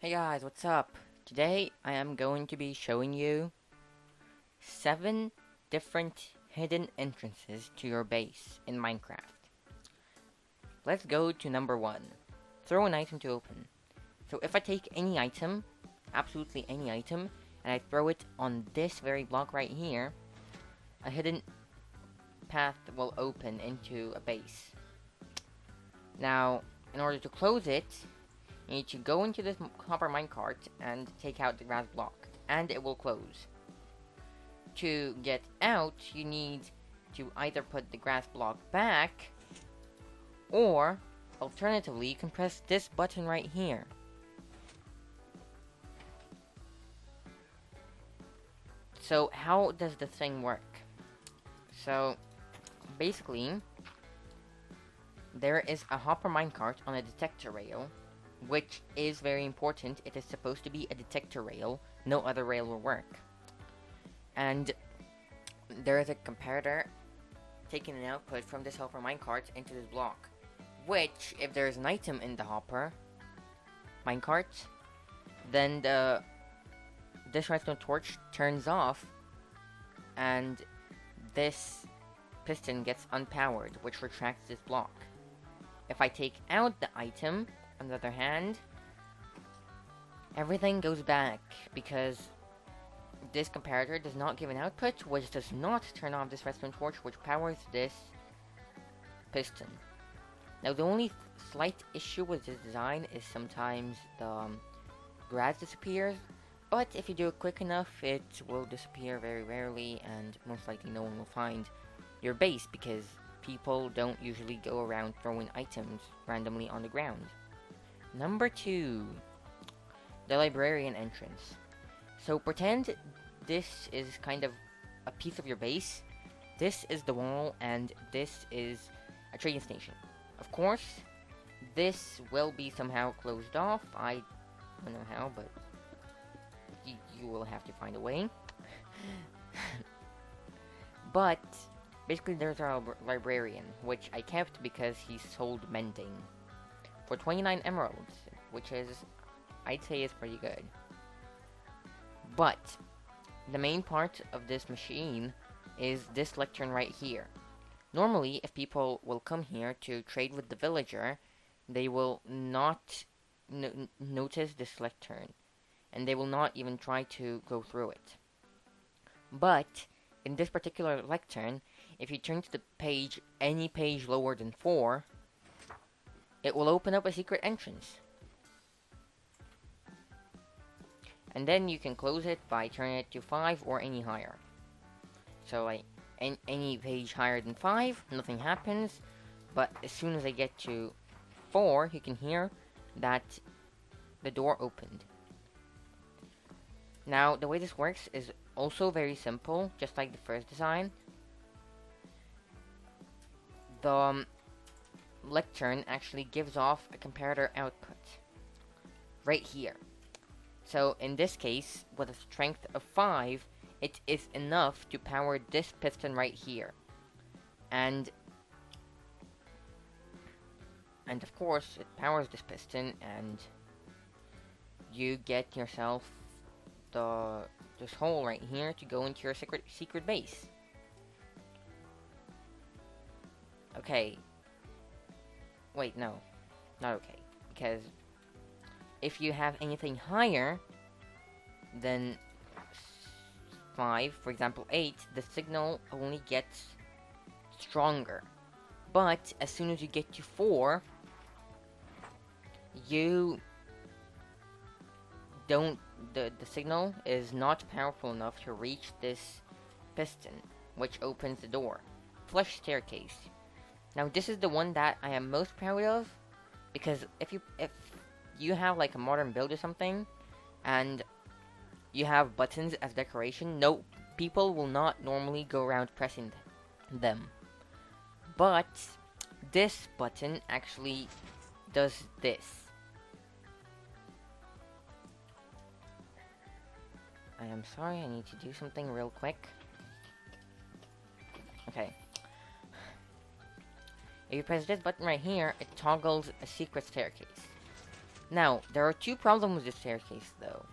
Hey guys, what's up? Today I am going to be showing you 7 different hidden entrances to your base in Minecraft. Let's go to number 1. Throw an item to open. So if I take any item, absolutely any item, and I throw it on this very block right here, a hidden path will open into a base. Now, in order to close it, you need to go into this copper minecart and take out the grass block, and it will close. To get out, you need to either put the grass block back, or alternatively, you can press this button right here. So how does the thing work? So basically, there is a hopper minecart on a detector rail, which is very important. It is supposed to be a detector rail. No other rail will work. And there is a comparator taking an output from this hopper minecart into this block, which, if there is an item in the hopper minecart, then this redstone torch turns off, and this piston gets unpowered, which retracts this block. If I take out the item, on the other hand, everything goes back, because this comparator does not give an output, which does not turn off this redstone torch, which powers this piston. Now, the only slight issue with this design is sometimes the grass disappears, but if you do it quick enough, it will disappear very rarely, and most likely no one will find your base, because people don't usually go around throwing items randomly on the ground. Number 2, the librarian entrance. So pretend this is kind of a piece of your base. This is the wall, and this is a trading station. Of course, this will be somehow closed off. I don't know how, but you will have to find a way. But basically, there's our librarian, which I kept because he sold mending for 29 emeralds, which is, I'd say, is pretty good. But the main part of this machine is this lectern right here. Normally, if people will come here to trade with the villager, they will not notice this lectern, and they will not even try to go through it. But in this particular lectern, if you turn to the page, any page lower than 4, it will open up a secret entrance. And then you can close it by turning it to 5 or any higher. So like any page higher than 5, nothing happens. But as soon as I get to 4, you can hear that the door opened. Now, the way this works is also very simple, just like the first design. The lectern actually gives off a comparator output right here. So in this case, with a strength of 5, it is enough to power this piston right here. And of course, it powers this piston, and you get yourself this hole right here to go into your secret base. Okay. Wait, no. Not okay. Because if you have anything higher than 5, for example 8, the signal only gets stronger. But as soon as you get to 4, you don't, the signal is not powerful enough to reach this piston, which opens the door. Flush staircase. Now this is the one that I am most proud of, because if you have like a modern build or something, and you have buttons as decoration, no, people will not normally go around pressing them. But this button actually does this. I am sorry, I need to do something real quick. Okay. If you press this button right here, it toggles a secret staircase. Now, there are two problems with this staircase, though.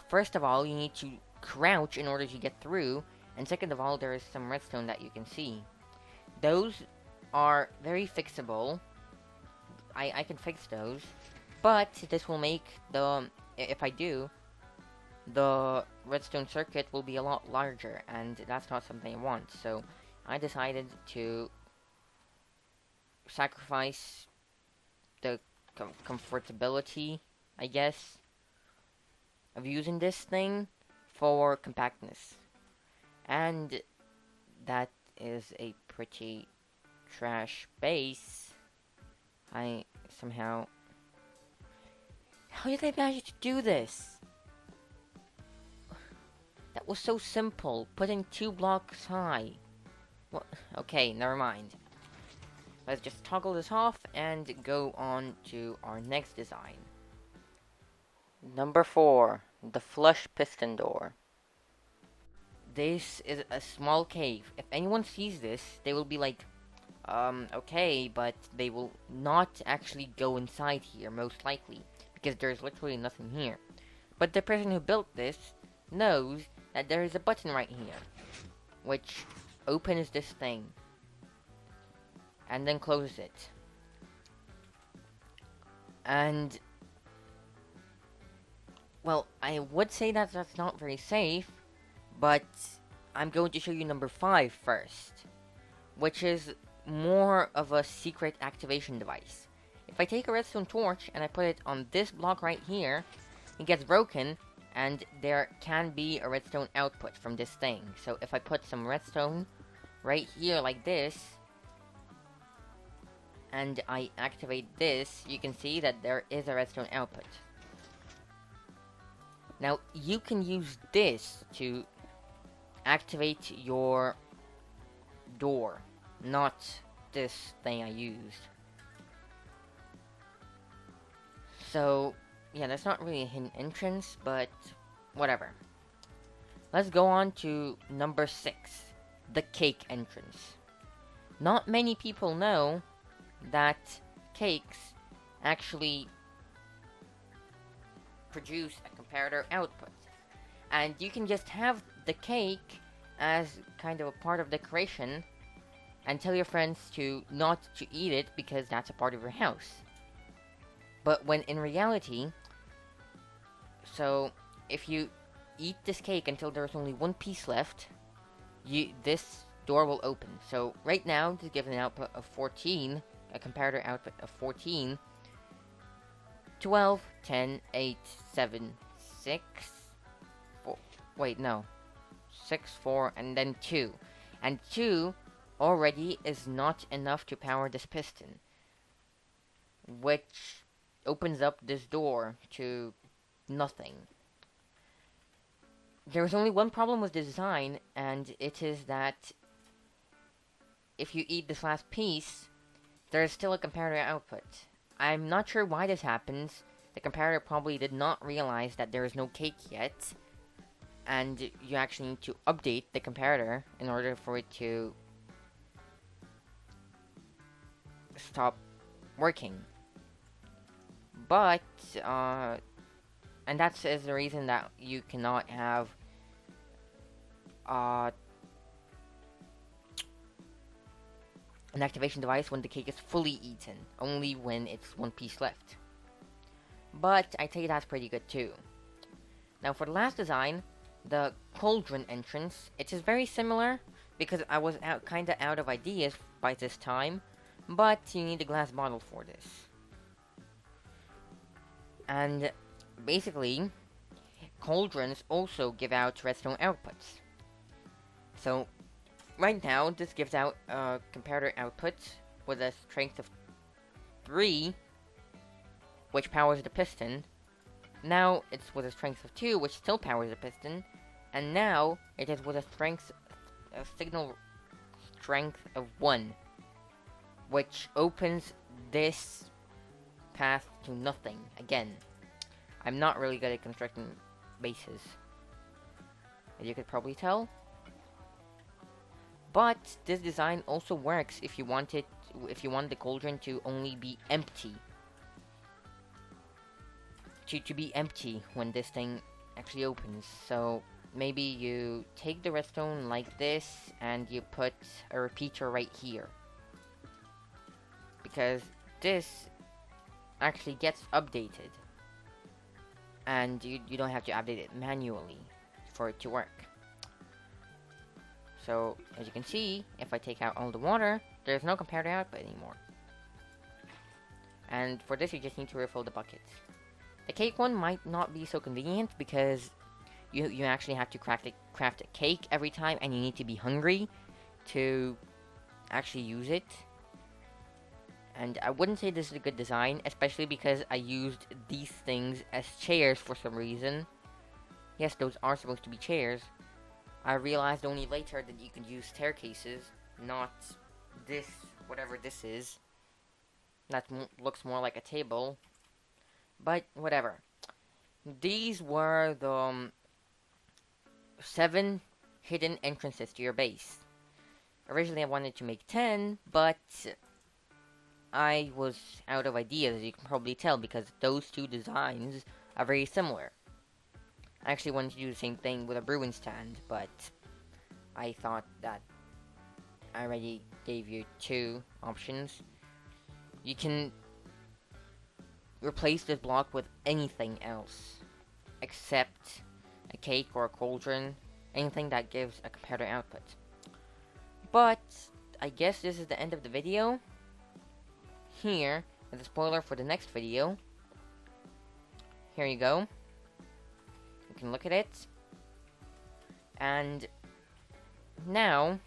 First of all, you need to crouch in order to get through, and second of all, there is some redstone that you can see. Those are very fixable. I can fix those, but this will make if I do, the redstone circuit will be a lot larger, and that's not something I want, so I decided to sacrifice the comfortability, I guess, of using this thing for compactness. And that is a pretty trash base. I somehow... How did I manage to do this? That was so simple, putting 2 blocks high. What? Okay, never mind. Let's just toggle this off and go on to our next design. Number 4, the flush piston door. This is a small cave. If anyone sees this, they will be like, okay, but they will not actually go inside here, most likely, because there's literally nothing here. But the person who built this knows that there is a button right here, which opens this thing, and then closes it. And, well, I would say that that's not very safe, but I'm going to show you number 5 first, which is more of a secret activation device. If I take a redstone torch and I put it on this block right here, it gets broken, and there can be a redstone output from this thing. So if I put some redstone right here like this, and I activate this, you can see that there is a redstone output. Now, you can use this to activate your door, not this thing I used. So, yeah, that's not really a hidden entrance, but whatever. Let's go on to number 6, the cake entrance. Not many people know that cakes actually produce a comparator output. And you can just have the cake as kind of a part of decoration and tell your friends to not to eat it because that's a part of your house. But when in reality, so if you eat this cake until there's only one piece left, this door will open. So right now, this gives an output of 14, a comparator output of 14, 12, 10, 8, 7, 6, 4, wait, no, 6, 4, and then 2. And 2 already is not enough to power this piston, which opens up this door to nothing. There's only one problem with the design, and it is that if you eat this last piece, there is still a comparator output. I'm not sure why this happens. The comparator probably did not realize that there is no cake yet, and you actually need to update the comparator in order for it to stop working. But, and that's the reason that you cannot have an activation device when the cake is fully eaten, only when it's one piece left. But I'd say that's pretty good too. Now for the last design, the Cauldron Entrance, it is very similar because I was kinda out of ideas by this time, but you need a glass bottle for this. And basically, cauldrons also give out redstone outputs. So right now, this gives out a comparator output with a strength of 3, which powers the piston. Now it's with a strength of 2, which still powers the piston. And now it is with a signal strength of 1, which opens this path to nothing. Again, I'm not really good at constructing bases, as you could probably tell. But this design also works if you want the cauldron to only be empty. to be empty when this thing actually opens. So maybe you take the redstone like this and you put a repeater right here, because this actually gets updated and you don't have to update it manually for it to work. So as you can see, if I take out all the water, there's no comparator output anymore. And for this you just need to refill the buckets. The cake one might not be so convenient because you actually have to craft a cake every time, and you need to be hungry to actually use it. And I wouldn't say this is a good design, especially because I used these things as chairs for some reason. Yes, those are supposed to be chairs. I realized only later that you could use staircases, not this, whatever this is. That looks more like a table. But, whatever. These were the 7 hidden entrances to your base. Originally I wanted to make 10, but I was out of ideas, as you can probably tell, because those two designs are very similar. I actually wanted to do the same thing with a brewing stand, but I thought that I already gave you 2 options. You can replace this block with anything else, except a cake or a cauldron, anything that gives a comparator output. But I guess this is the end of the video. Here is a spoiler for the next video. Here you go. You can look at it. And now,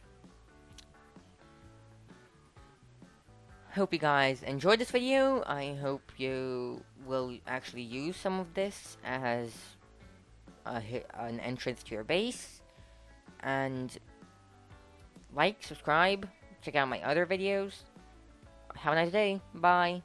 hope you guys enjoyed this video. I hope you will actually use some of this as an entrance to your base. And like, subscribe, check out my other videos. Have a nice day. Bye.